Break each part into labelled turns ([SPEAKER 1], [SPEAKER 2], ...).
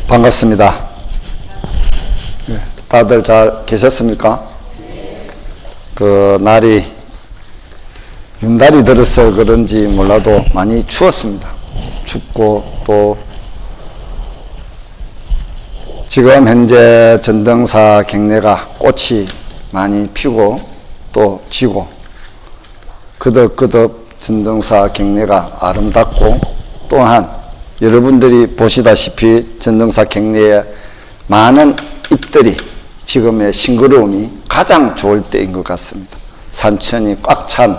[SPEAKER 1] 반갑습니다. 다들 잘 계셨습니까? 날이 윤달이 들어서 그런지 몰라도 많이 추웠습니다. 춥고 또 지금 현재 전등사 경내가 꽃이 많이 피고 또 지고 그덕그덕 전등사 경내가 아름답고 또한 여러분들이 보시다시피 전등사 경내에 많은 잎들이 지금의 싱그러움이 가장 좋을 때인 것 같습니다. 산천이 꽉 찬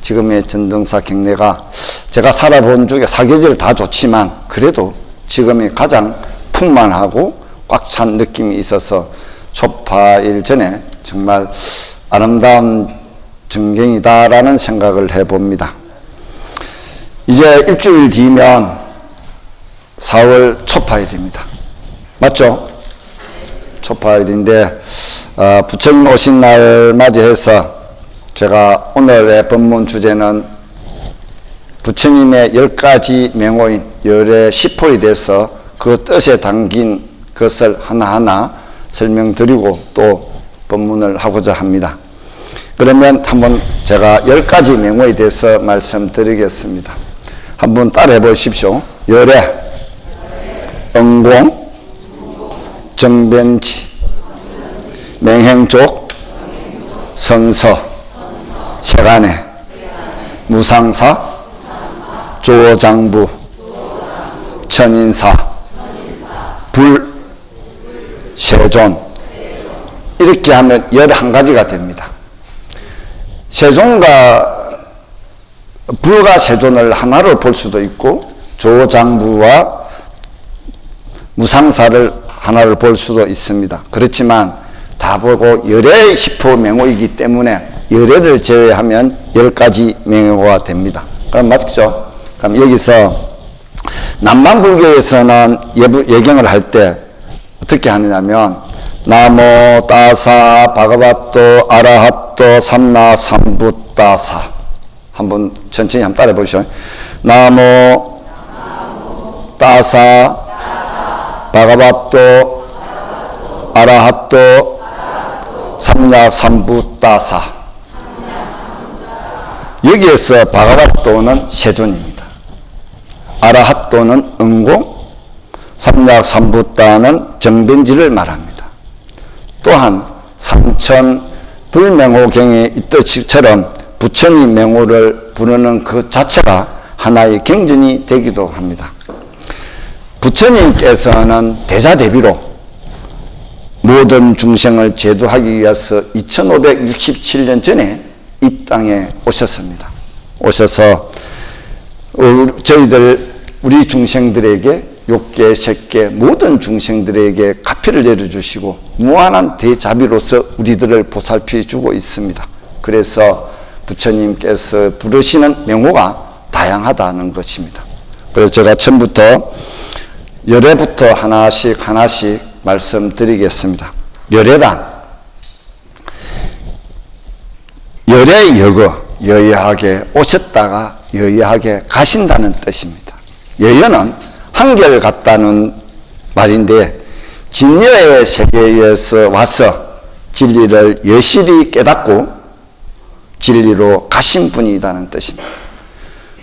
[SPEAKER 1] 지금의 전등사 경내가 제가 살아본 중에 사계절 다 좋지만 그래도 지금이 가장 풍만하고 꽉 찬 느낌이 있어서 초파일 전에 정말 아름다운 전경이다라는 생각을 해봅니다. 이제 일주일 뒤면 4월 초파일입니다. 맞죠? 초파일인데 부처님 오신 날 맞이해서 제가 오늘의 법문 주제는 부처님의 10가지 명호인 열의 10호에 대해서 그 뜻에 담긴 것을 하나하나 설명드리고 또 법문을 하고자 합니다. 그러면 한번 제가 10가지 명호에 대해서 말씀드리겠습니다. 한번 따라해 보십시오. 열의, 응공, 정변지, 맹행족, 선서, 세간에, 무상사, 조장부, 천인사, 불, 세존, 이렇게 하면 11가지가 됩니다. 세존과 불과 세존을 하나로 볼 수도 있고 조장부와 무상사를 하나를 볼 수도 있습니다. 그렇지만 다 보고 열의 10호 명호이기 때문에 열애를 제외하면 10가지 명호가 됩니다. 그럼 맞죠? 그럼 여기서 남방불교에서는 예경을 할 때 어떻게 하느냐면 나모 따사 바가바토 아라핫토 삼나 삼부따사 한번 천천히 한번 따라해 보시죠. 나모 따사 바가바토 아라핫토 삼나 삼부따사. 여기에서 바가바토는 세존입니다. 아라핫토는 응공, 삼약 삼부따는 정변지를 말합니다. 또한 삼천 불명호경에 있듯이처럼 부처님 명호를 부르는 그 자체가 하나의 경전이 되기도 합니다. 부처님께서는 대자대비로 모든 중생을 제도하기 위해서 2567년 전에 이 땅에 오셨습니다. 오셔서 우리 중생들에게 욕계, 색계 모든 중생들에게 가피를 내려주시고 무한한 대자비로서 우리들을 보살펴 주고 있습니다. 그래서 부처님께서 부르시는 명호가 다양하다는 것입니다. 그래서 제가 처음부터 열애부터 하나씩 말씀드리겠습니다. 열애란 열애 여거, 여여하게 오셨다가 여여하게 가신다는 뜻입니다. 여여는 한결같다는 말인데 진여의 세계에서 와서 진리를 여실히 깨닫고 진리로 가신 분이라는 뜻입니다.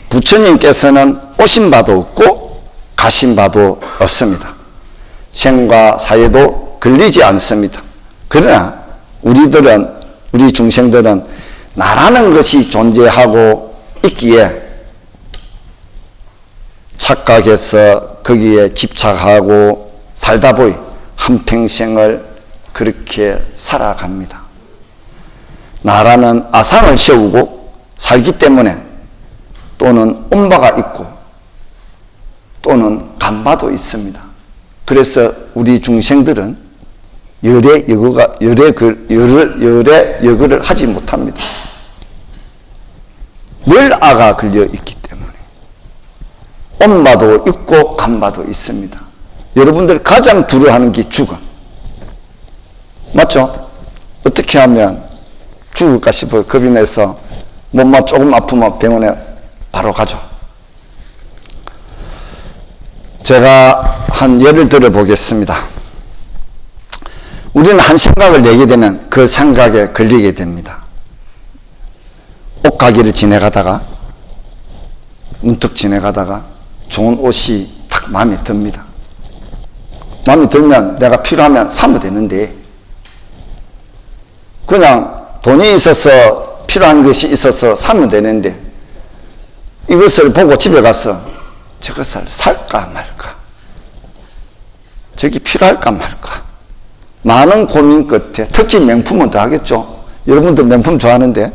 [SPEAKER 1] 부처님께서는 오신 바도 없고 가신 바도 없습니다. 생과 사회도 걸리지 않습니다. 그러나 우리 중생들은 나라는 것이 존재하고 있기에 착각해서 거기에 집착하고 살다 보니 한평생을 그렇게 살아갑니다. 나라는 아상을 세우고 살기 때문에 또는 온바가 있고 또는 간바도 있습니다. 그래서 우리 중생들은 열의 여거를 하지 못합니다. 늘 아가 걸려 있기 때문에 온바도 있고 간바도 있습니다. 여러분들 가장 두려워하는 게 죽음. 맞죠? 어떻게 하면 죽을까 싶어요. 겁이 내서 몸만 조금 아프면 병원에 바로 가죠. 제가 한 예를 들어 보겠습니다. 우리는 한 생각을 내게 되면 그 생각에 걸리게 됩니다. 옷가게를 지나가다가 문득 지나가다가 좋은 옷이 딱 마음에 듭니다. 마음에 들면 내가 필요하면 사면 되는데, 그냥 돈이 있어서 필요한 것이 있어서 사면 되는데, 이것을 보고 집에 가서 저것을 살까 말까, 저게 필요할까 말까, 많은 고민 끝에, 특히 명품은 더 하겠죠. 여러분들 명품 좋아하는데,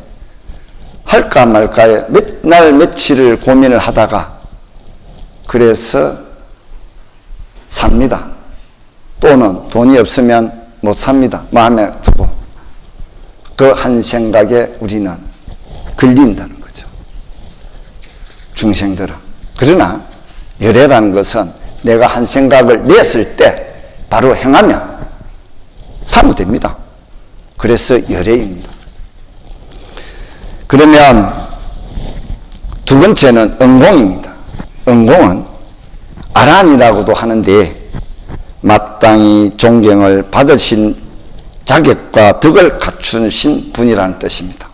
[SPEAKER 1] 할까 말까에 몇 날 며칠을 고민을 하다가 그래서 삽니다. 또는 돈이 없으면 못 삽니다. 마음에 두고. 그 한 생각에 우리는 걸린다는 거죠. 중생들은. 그러나 열애라는 것은 내가 한 생각을 냈을 때 바로 행하면 사면 됩니다. 그래서 열애입니다. 그러면 두 번째는 은공입니다. 은공은 아란이라고도 하는데 마땅히 존경을 받으신 자격과 덕을 갖추신 분이라는 뜻입니다.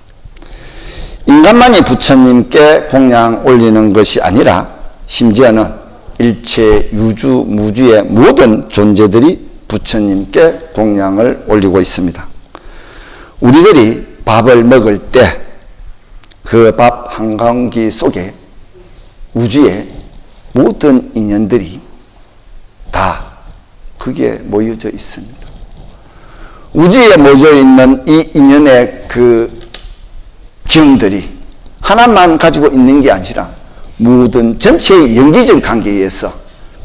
[SPEAKER 1] 인간만이 부처님께 공양 올리는 것이 아니라 심지어는 일체 유주 무주의 모든 존재들이 부처님께 공양을 올리고 있습니다. 우리들이 밥을 먹을 때 그 밥 한 공기 속에 우주의 모든 인연들이 다 거기에 모여져 있습니다. 우주에 모여 있는 이 인연의 그 기운들이 하나만 가지고 있는 게 아니라 모든 전체의 연기적 관계에 의해서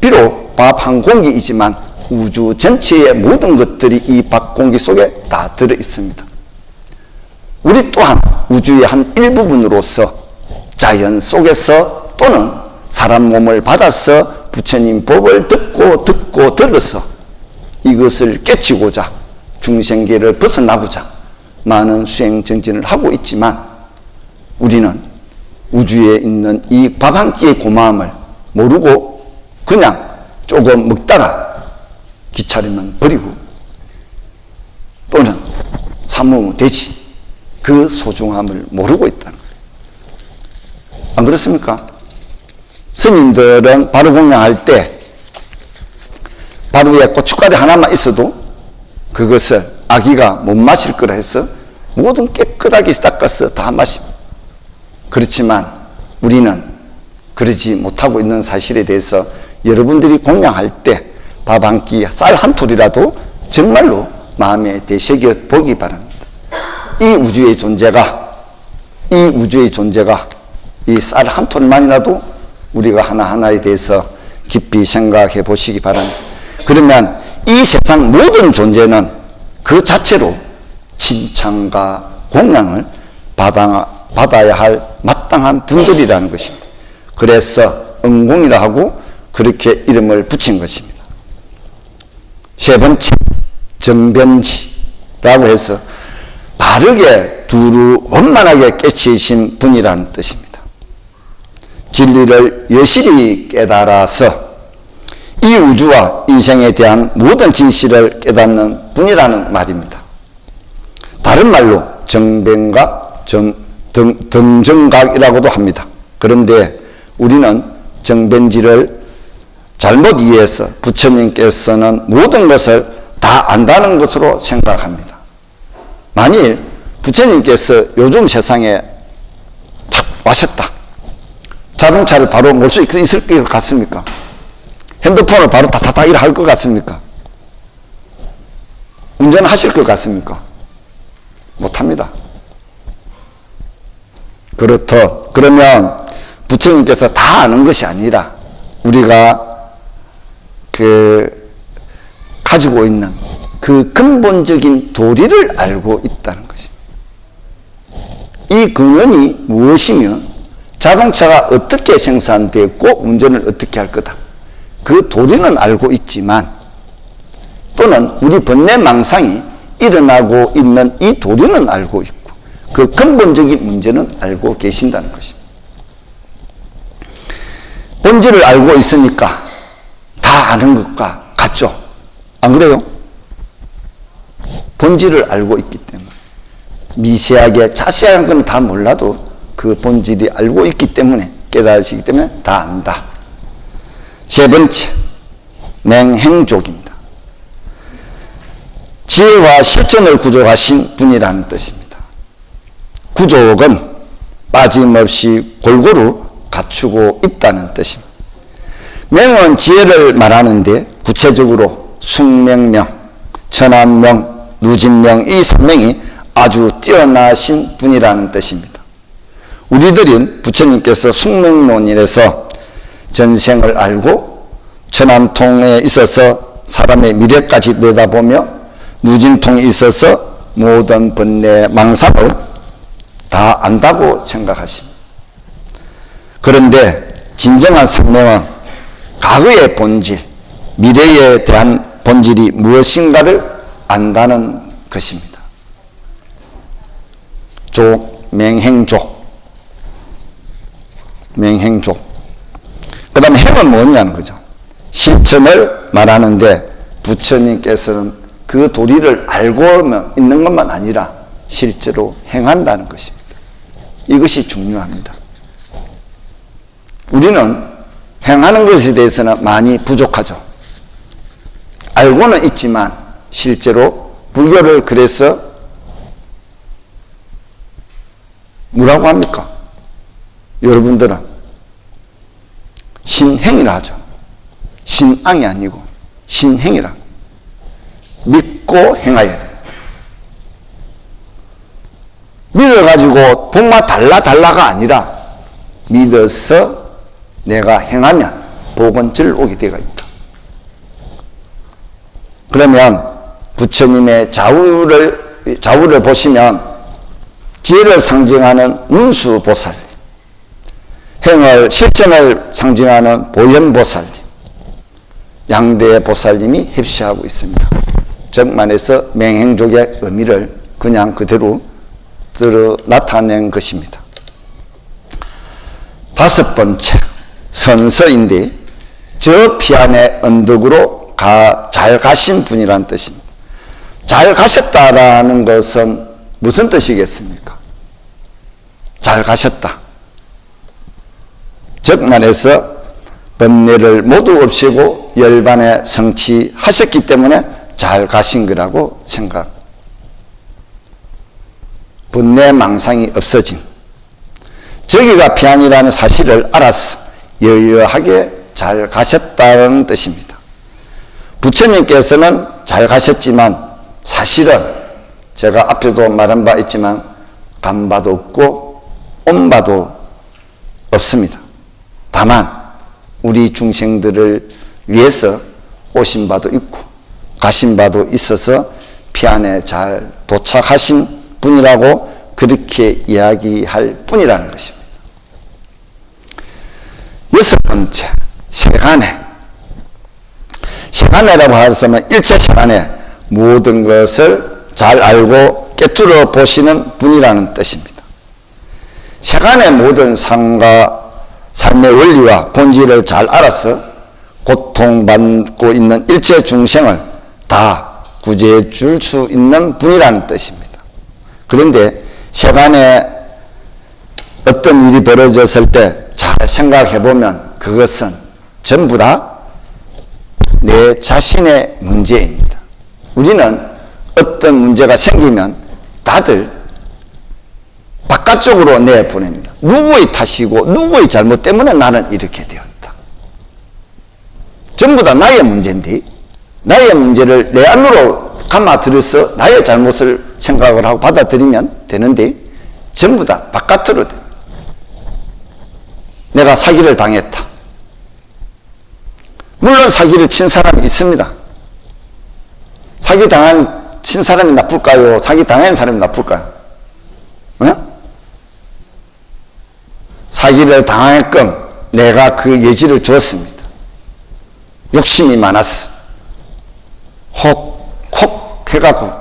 [SPEAKER 1] 비록 밥 한 공기이지만 우주 전체의 모든 것들이 이 밥 공기 속에 다 들어 있습니다. 우리 또한 우주의 한 일부분으로서 자연 속에서 또는 사람 몸을 받아서 부처님 법을 듣고 들어서 이것을 깨치고자 중생계를 벗어나고자 많은 수행 정진을 하고 있지만 우리는 우주에 있는 이 밥 한 끼의 고마움을 모르고 그냥 조금 먹다가 기차리면 버리고 또는 사모면 되지, 그 소중함을 모르고 있다는 거예요. 안 그렇습니까? 스님들은 바로 공양할 때 바로 위에 고춧가루 하나만 있어도 그것을 아기가 못 마실 거라 해서 모든 깨끗하게 닦아서 다 마십니다. 그렇지만 우리는 그러지 못하고 있는 사실에 대해서 여러분들이 공양할 때 밥 한 끼, 쌀 한 톨이라도 정말로 마음에 되새겨 보기 바랍니다. 이 우주의 존재가 이 쌀 한 톨만이라도 우리가 하나하나에 대해서 깊이 생각해 보시기 바랍니다. 그러면 이 세상 모든 존재는 그 자체로 칭찬과 공양을 받아야 할 마땅한 분들이라는 것입니다. 그래서 은공이라 하고 그렇게 이름을 붙인 것입니다. 세 번째, 정변지라고 해서 바르게 두루 원만하게 깨치신 분이라는 뜻입니다. 진리를 여실히 깨달아서 이 우주와 인생에 대한 모든 진실을 깨닫는 분이라는 말입니다. 다른 말로 정변각, 덤정각이라고도 합니다. 그런데 우리는 정변지를 잘못 이해해서 부처님께서는 모든 것을 다 안다는 것으로 생각합니다. 만일 부처님께서 요즘 세상에 와셨다. 자동차를 바로 몰 수 있을 것 같습니까? 핸드폰을 바로 타타타 일 할 것 같습니까? 운전하실 것 같습니까? 못합니다. 그러면 부처님께서 다 아는 것이 아니라 우리가 가지고 있는 그 근본적인 도리를 알고 있다는 것입니다. 이 근원이 무엇이며 자동차가 어떻게 생산되고 운전을 어떻게 할 거다. 그 도리는 알고 있지만 또는 우리 번뇌망상이 일어나고 있는 이 도리는 알고 있고 그 근본적인 문제는 알고 계신다는 것입니다. 본질을 알고 있으니까 다 다 아는 것과 같죠? 안 그래요? 본질을 알고 있기 때문에. 미세하게 자세한 건 다 몰라도 그 본질이 알고 있기 때문에, 깨달으시기 때문에 다 안다. 세 번째, 맹행족입니다. 지혜와 실천을 구족하신 분이라는 뜻입니다. 구족은 빠짐없이 골고루 갖추고 있다는 뜻입니다. 명은 지혜를 말하는데 구체적으로 숙명명, 천안명, 누진명 이 3명이 아주 뛰어나신 분이라는 뜻입니다. 우리들은 부처님께서 숙명론이라서 전생을 알고 천안통에 있어서 사람의 미래까지 내다보며 누진통에 있어서 모든 번뇌 망상을 다 안다고 생각하십니다. 그런데 진정한 산명은 과거의 본질, 미래에 대한 본질이 무엇인가를 안다는 것입니다. 족, 맹행족. 맹행족. 그 다음에 행은 뭐냐는 거죠. 실천을 말하는데 부처님께서는 그 도리를 알고 있는 것만 아니라 실제로 행한다는 것입니다. 이것이 중요합니다. 우리는 행하는 것에 대해서는 많이 부족하죠. 알고는 있지만 실제로 불교를 그래서 뭐라고 합니까? 여러분들은 신행이라 하죠. 신앙이 아니고 신행이라. 믿고 행해야 돼요. 믿어가지고 복마 달라가 아니라 믿어서 내가 행하면 복은 절 오게 되어 있다. 그러면 부처님의 좌우를 보시면 지혜를 상징하는 문수보살님, 행을 실천을 상징하는 보현보살님, 양대의 보살님이 heb시하고 있습니다. 즉 말해서 맹행족의 의미를 그냥 그대로 나타낸 것입니다. 다섯 번째, 선서인데 저 피안의 언덕으로 잘 가신 분이란 뜻입니다. 잘 가셨다라는 것은 무슨 뜻이겠습니까? 잘 가셨다. 즉 말해서 번뇌를 모두 없애고 열반에 성취하셨기 때문에 잘 가신 거라고 생각. 번뇌 망상이 없어진 저기가 피안이라는 사실을 알아서 여유하게 잘 가셨다는 뜻입니다. 부처님께서는 잘 가셨지만 사실은 제가 앞에도 말한 바 있지만 간 바도 없고 온 바도 없습니다. 다만 우리 중생들을 위해서 오신 바도 있고 가신 바도 있어서 피안에 잘 도착하신 분이라고 그렇게 이야기할 뿐이라는 것입니다. 여섯 번째, 세간에. 세간에라고 하면 일체 세간에 모든 것을 잘 알고 깨뚫어 보시는 분이라는 뜻입니다. 세간의 모든 삶과 삶의 원리와 본질을 잘 알아서 고통받고 있는 일체 중생을 다 구제해 줄 수 있는 분이라는 뜻입니다. 그런데 세간에 어떤 일이 벌어졌을 때 잘 생각해 보면 그것은 전부 다 내 자신의 문제입니다. 우리는 어떤 문제가 생기면 다들 바깥쪽으로 내보냅니다. 누구의 탓이고 누구의 잘못 때문에 나는 이렇게 되었다. 전부 다 나의 문제인데 나의 문제를 내 안으로 감아들여서 나의 잘못을 생각을 하고 받아들이면 되는데 전부 다 바깥으로 됩니다. 내가 사기를 당했다. 물론 사기를 친 사람이 있습니다. 사기 친 사람이 나쁠까요? 사기 당한 사람이 나쁠까요? 사기를 당하게끔 내가 그 예지를 주었습니다. 욕심이 많았어. 혹 해갖고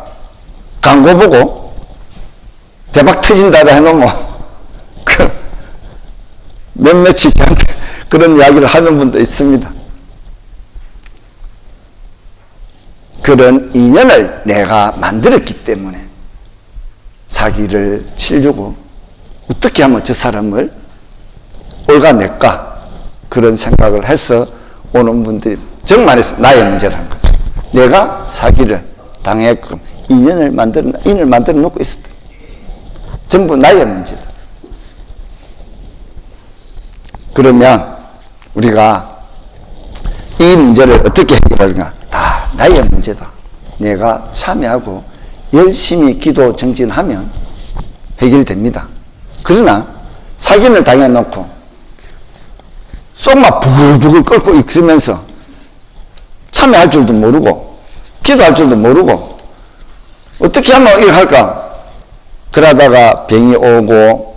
[SPEAKER 1] 광고 보고 대박 터진다고 해놓으면 몇몇이 그런 이야기를 하는 분도 있습니다. 그런 인연을 내가 만들었기 때문에 사기를 치려고 어떻게 하면 저 사람을 올가낼까 그런 생각을 해서 오는 분들이 정말 나의 문제라는 거죠. 내가 사기를 당했고 인연을 만들어 놓고 있었다. 전부 나의 문제다. 그러면 우리가 이 문제를 어떻게 해결할까? 다 나의 문제다. 내가 참여하고 열심히 기도 정진하면 해결됩니다. 그러나 사기를 당해놓고 속만 부글부글 끓고 있으면서 참여할 줄도 모르고 기도할 줄도 모르고 어떻게 하면 이렇게 할까? 그러다가 병이 오고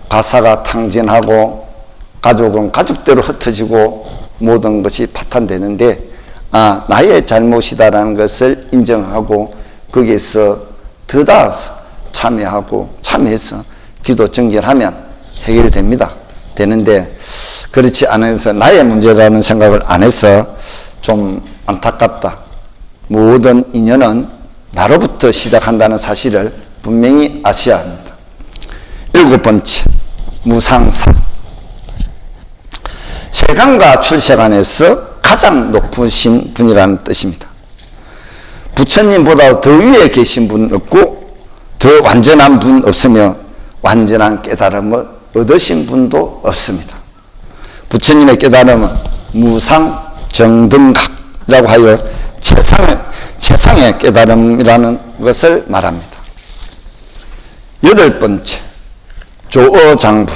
[SPEAKER 1] 가사가 탕진하고 가족은 가족대로 흩어지고 모든 것이 파탄되는데 나의 잘못이다라는 것을 인정하고 거기에서 더 나아서 참여해서 기도 정결하면 해결됩니다. 되는데 그렇지 않아서 나의 문제라는 생각을 안 해서 좀 안타깝다. 모든 인연은 나로부터 시작한다는 사실을 분명히 아셔야 합니다. 7번째, 무상사. 세간과 출세간에서 가장 높으신 분이라는 뜻입니다. 부처님보다 더 위에 계신 분 없고 더 완전한 분 없으며 완전한 깨달음을 얻으신 분도 없습니다. 부처님의 깨달음은 무상정등각이라고 하여 최상의 깨달음이라는 것을 말합니다. 8번째, 조어장부.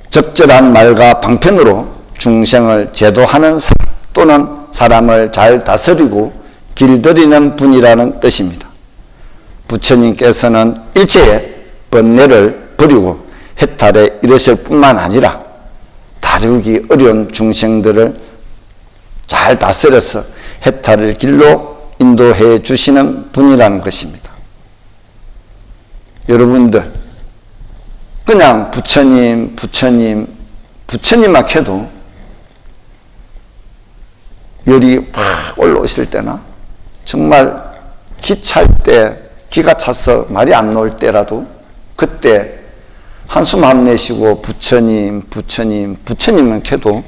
[SPEAKER 1] 적절한 말과 방편으로 중생을 제도하는 사람 또는 사람을 잘 다스리고 길들이는 분이라는 뜻입니다. 부처님께서는 일체의 번뇌를 버리고 해탈에 이르실 뿐만 아니라 다루기 어려운 중생들을 잘 다스려서 해탈의 길로 인도해 주시는 분이라는 것입니다. 여러분들 그냥 부처님만 해도 열이 확 올라오실 때나 정말 기찰 때 기가 차서 말이 안 나올 때라도 그때 한숨 안 내쉬고 부처님만 해도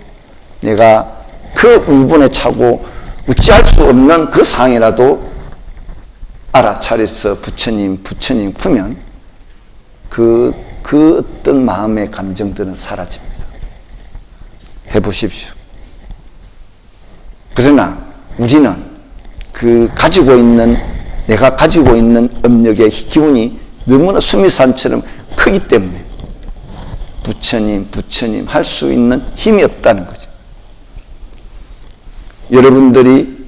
[SPEAKER 1] 내가 그 우분에 차고 어찌할 수 없는 그 상이라도 알아차려서 부처님 구면 그 어떤 마음의 감정들은 사라집니다. 해보십시오. 그러나 우리는 내가 가지고 있는 업력의 기운이 너무나 수미산처럼 크기 때문에 부처님 할 수 있는 힘이 없다는 거죠. 여러분들이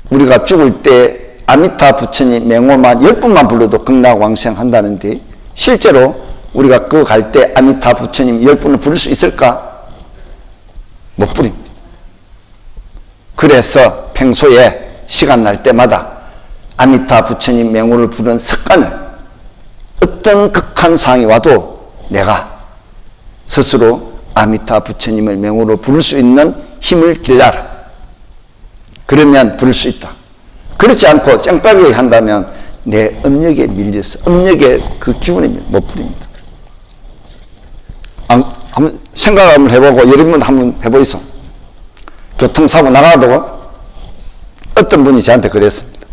[SPEAKER 1] 우리가 죽을 때 아미타 부처님 맹호만 10분만 불러도 극락왕생한다는데 실제로 우리가 그 갈 때 아미타 부처님 10분을 부를 수 있을까? 못 부립니다. 그래서 평소에 시간 날 때마다 아미타 부처님 맹호를 부르는 습관을 어떤 극한 상황이 와도 내가 스스로 아미타 부처님을 맹호로 부를 수 있는 힘을 길러라. 그러면 부를 수 있다. 그렇지 않고 쨍빠르게 한다면 내 업력에 밀려서 업력의 그 기운에 못 부립니다. 한번 생각 한번 해보고 여러분 한번 해보이소. 교통사고 나가도 어떤 분이 저한테 그랬습니다.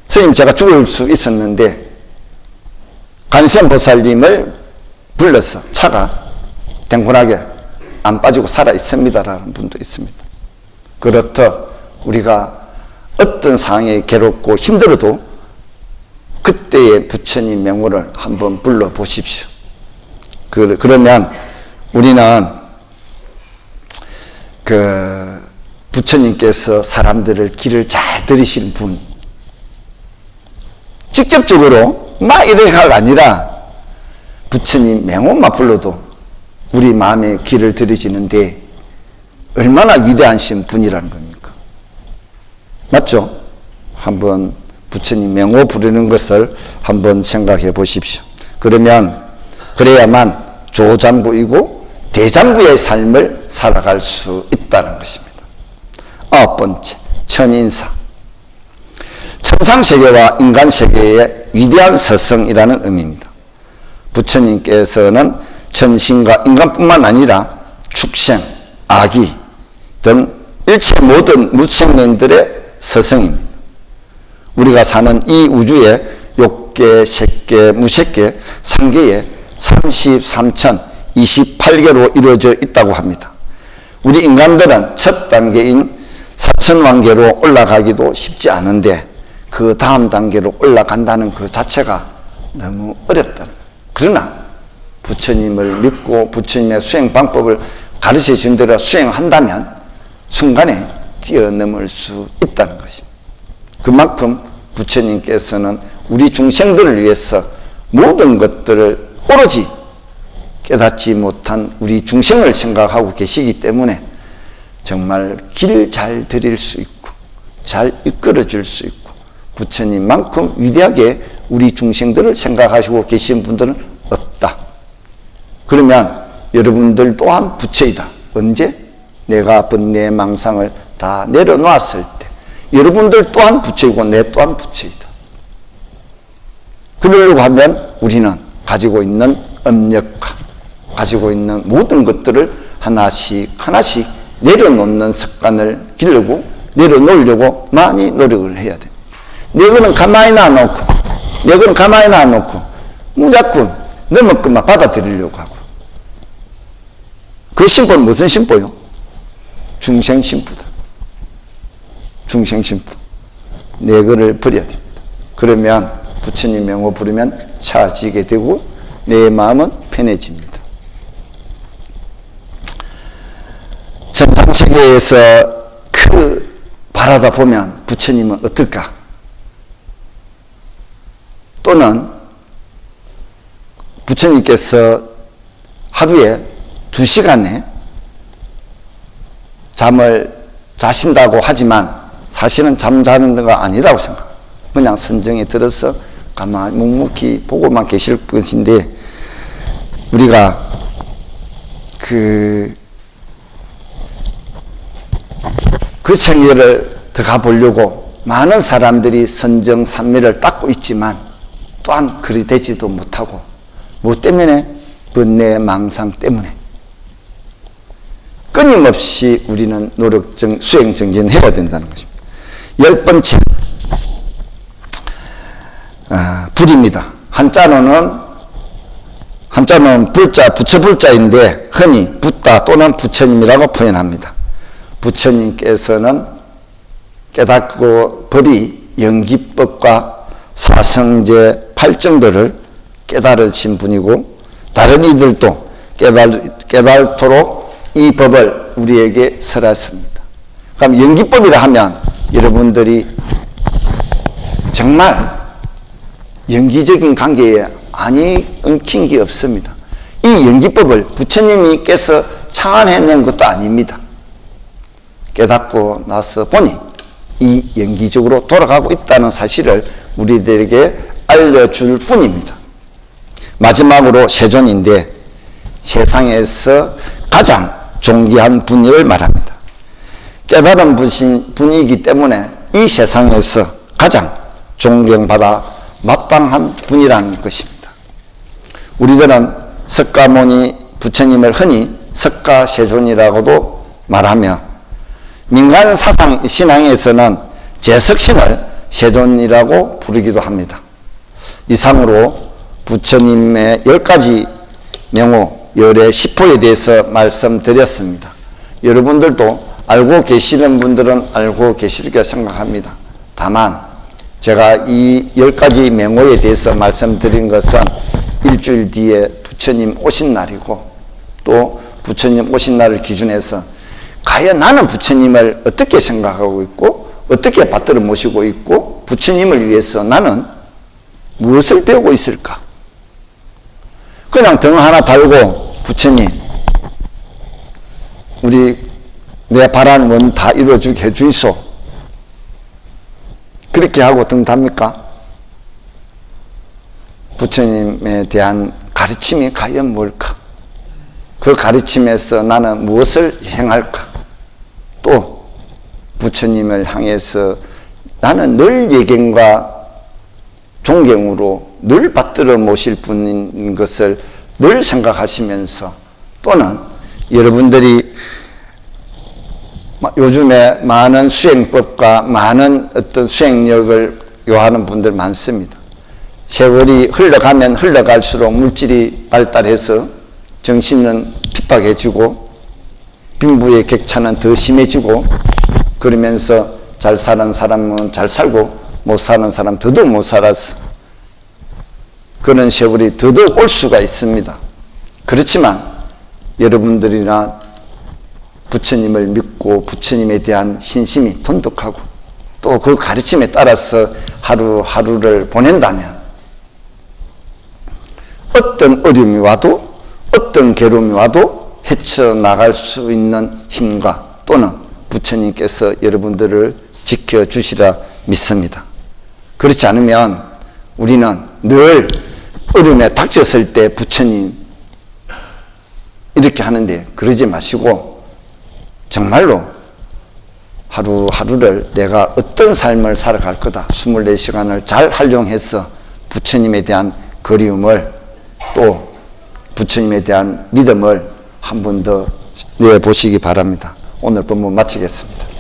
[SPEAKER 1] 선생님 제가 죽을 수 있었는데 관세음보살님을 불러서 차가 댕굴하게 안 빠지고 살아 있습니다라는 분도 있습니다. 그렇듯 우리가 어떤 상황에 괴롭고 힘들어도 그때의 부처님 명호를 한번 불러보십시오. 그러면 우리는 부처님께서 사람들을 길을 잘 들이시는 분, 직접적으로 막 이래가 아니라 부처님 명호만 불러도 우리 마음의 길을 들이시는데 얼마나 위대하신 분이라는 겁니까? 맞죠? 한번 부처님 명호 부르는 것을 한번 생각해 보십시오. 그래야만 조장부이고 대장부의 삶을 살아갈 수 있다는 것입니다. 9번째, 천인사. 천상세계와 인간세계의 위대한 서성이라는 의미입니다. 부처님께서는 천신과 인간뿐만 아니라 축생, 아기 등 일체 모든 무생명들의 서성입니다. 우리가 사는 이 우주에 욕계, 색계, 무색계, 상계에 33,028개로 이루어져 있다고 합니다. 우리 인간들은 첫 단계인 사천왕계로 올라가기도 쉽지 않은데 그 다음 단계로 올라간다는 그 자체가 너무 어렵다. 그러나 부처님을 믿고 부처님의 수행 방법을 가르쳐 준 대로 수행한다면 순간에 뛰어넘을 수 있다는 것입니다. 그만큼 부처님께서는 우리 중생들을 위해서 모든 것들을 오로지 깨닫지 못한 우리 중생을 생각하고 계시기 때문에 정말 길 잘 드릴 수 있고 잘 이끌어 줄 수 있고 부처님만큼 위대하게 우리 중생들을 생각하시고 계신 분들은 없다. 그러면 여러분들 또한 부처이다. 언제? 내가 번뇌의 망상을 다 내려놓았을 때 여러분들 또한 부처이고 내 또한 부처이다. 그러려고 하면 우리는 가지고 있는 업력과 가지고 있는 모든 것들을 하나씩 하나씩 내려놓는 습관을 기르고 내려놓으려고 많이 노력을 해야 됩니다. 내 거는 가만히 놔놓고 내 거는 가만히 놔놓고 무작정 넘을 것만 받아들이려고 하고 그 심보는 무슨 심보요? 중생심보다. 중생심보. 내 거를 버려야 됩니다. 그러면 부처님 명호 부르면 차지게 되고 내 마음은 편해집니다. 천상세계에서 그 바라다 보면 부처님은 어떨까? 또는 부처님께서 하루에 2시간에 잠을 자신다고 하지만 사실은 잠자는 데가 아니라고 생각합니다. 그냥 선정에 들어서 가만히 묵묵히 보고만 계실 것인데 우리가 그 세계를 들어가 보려고 많은 사람들이 선정산매를 닦고 있지만 또한 그리 되지도 못하고 뭐 때문에? 번뇌 망상 때문에 끊임없이 우리는 수행 정진해야 된다는 것입니다. 10번째 불입니다. 한자로는 불자, 부처불자인데 흔히 붓다 또는 부처님이라고 표현합니다. 부처님께서는 깨닫고 법이 연기법과 사성제 8정도를 깨달으신 분이고 다른 이들도 깨달도록 이 법을 우리에게 설했습니다. 그럼 연기법이라 하면 여러분들이 정말 연기적인 관계에 아니 엉킨 게 없습니다. 이 연기법을 부처님께서 창안해낸 것도 아닙니다. 깨닫고 나서 보니 이 연기적으로 돌아가고 있다는 사실을 우리들에게 알려줄 뿐입니다. 마지막으로 세존인데 세상에서 가장 존귀한 분을 말합니다. 깨달은 분이기 때문에 이 세상에서 가장 존경받아 마땅한 분이라는 것입니다. 우리들은 석가모니 부처님을 흔히 석가세존이라고도 말하며 민간 사상 신앙에서는 제석신을 세존이라고 부르기도 합니다. 이상으로 부처님의 10가지 명호, 열의 10호에 대해서 말씀드렸습니다. 여러분들도 알고 계시는 분들은 알고 계시리라 생각합니다. 다만 제가 이 10가지 명호에 대해서 말씀드린 것은 일주일 뒤에 부처님 오신 날이고 또 부처님 오신 날을 기준해서 과연 나는 부처님을 어떻게 생각하고 있고 어떻게 받들어 모시고 있고 부처님을 위해서 나는 무엇을 배우고 있을까? 그냥 등 하나 달고 부처님 우리 내 바라는 건 다 이루어주게 해주이소. 그렇게 하고 등 답니까? 부처님에 대한 가르침이 과연 뭘까? 그 가르침에서 나는 무엇을 행할까? 또 부처님을 향해서 나는 늘 예견과 존경으로 늘 받들어 모실 분인 것을 늘 생각하시면서, 또는 여러분들이 요즘에 많은 수행법과 많은 어떤 수행력을 요하는 분들 많습니다. 세월이 흘러가면 흘러갈수록 물질이 발달해서 정신은 핍박해지고 빈부의 격차는 더 심해지고, 그러면서 잘 사는 사람은 잘 살고 못 사는 사람 더더욱 못 살아서 그런 세월이 더더욱 올 수가 있습니다. 그렇지만 여러분들이나 부처님을 믿고 부처님에 대한 신심이 돈독하고 또 그 가르침에 따라서 하루하루를 보낸다면 어떤 어려움이 와도 어떤 괴로움이 와도 헤쳐나갈 수 있는 힘과, 또는 부처님께서 여러분들을 지켜주시라 믿습니다. 그렇지 않으면 우리는 늘 어려움에 닥쳤을 때 부처님 이렇게 하는데, 그러지 마시고 정말로 하루하루를 내가 어떤 삶을 살아갈 거다, 24시간을 잘 활용해서 부처님에 대한 그리움을, 또 부처님에 대한 믿음을 한 번 더 내보시기 바랍니다. 오늘 본문 마치겠습니다.